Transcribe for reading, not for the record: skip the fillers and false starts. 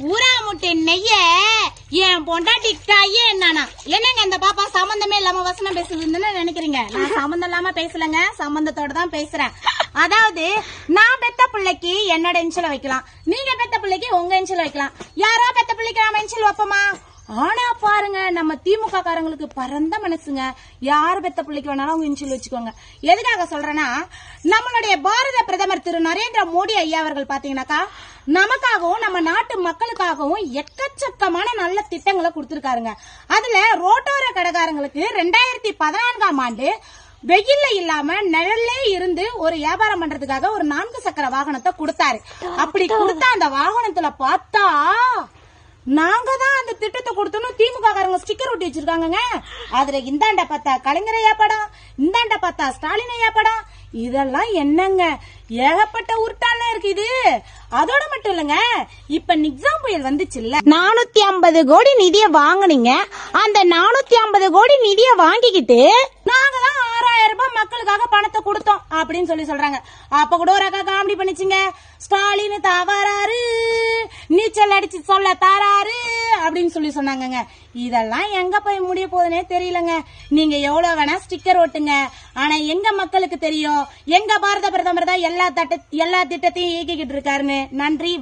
ஊரா முட்டை நெய்ய என் பொண்டாட்டி கையே என்னன்னா என்னங்க இந்த பாப்பா சம்பந்தமே இல்லாம வசனம் பேசுதுன்னு நினைக்கிறீங்க? நான் சம்பந்தம் இல்லாம பேசலங்க, சம்பந்தத்தோட தான் பேசுறேன். அதாவது நான் பெத்த பிள்ளைக்கு என்னோட இன்சில வைக்கலாம், நீங்க பெத்த பிள்ளைக்கு உங்க இன்சில வைக்கலாம். யாரோ பெத்த பிள்ளைக்கு நாம இன்சில் வைப்போமா? ஆனா பாருங்க, நம்ம திமுக காரங்களுக்கு பரந்த மனசுங்க. யாரு பெத்த பிள்ளைக்கு வேணாலும் அவங்க இன்சில் வச்சுக்கோங்க. எதுக்காக சொல்றேன்னா, நம்மளுடைய பாரத பிரதமர் திரு நரேந்திர மோடி ஐயா அவர்கள் பாத்தீங்கன்னாக்கா நமக்காகவும் நம்ம நாட்டு மக்களுக்காகவும் எக்கச்சக்கமான நல்ல திட்டங்களை கொடுத்திருக்காருங்க. அதுல ரோட்டோர கடைக்காரங்களுக்கு 2014ஆம் ஆண்டு வெயில்ல இல்லாம நிழல்லே இருந்து ஒரு வியாபாரம் பண்றதுக்காக ஒரு 4 சக்கர வாகனத்தை கொடுத்தாரு. அப்படி கொடுத்த அந்த வாகனத்துல பார்த்தா நாங்க தான் அந்த திட்டத்தை கொடுத்தோம். திமுக காரங்க ஸ்டிக்கர் ஒட்டி வச்சிருக்காங்க. அதுல இந்தாண்ட பார்த்தா கலைஞர் ஐயா படம், இந்தாண்ட பார்த்தா ஸ்டாலின் ஐயா படம். இதெல்லாம் என்னங்க, ஏகப்பட்ட உருட்டால இருக்கு இது. அதோட மட்டும் இல்லங்க, இப்ப நிக்ஸாம் புயல் வந்துச்சு இல்ல, 450 கோடி நிதியை வாங்குனீங்க. அந்த 450 கோடி நிதியை வாங்கிக்கிட்டு நாங்க தான் 6000 ரூபாய் மக்களுக்காக பணத்தை கொடுத்தோம் அப்படின்னு சொல்றாங்க. அப்ப கூட ஒரு அக்கா காமெடி பண்ணிச்சுங்க, ஸ்டாலின் தவறாரு, நீச்சல் அடிச்சு சொல்ல தாராரு அப்படின்னு சொன்னாங்க. இதெல்லாம் எங்க போய் முடிய போகுதுன்னே தெரியலங்க. நீங்க எவ்வளவு வேணா ஸ்டிக்கர் ஓட்டுங்க, ஆனா எங்க மக்களுக்கு தெரியும் எங்க பாரத பிரதமர் தான் எல்லா திட்டத்தையும் இயக்கிக்கிட்டு இருக்காருன்னு. நன்றி.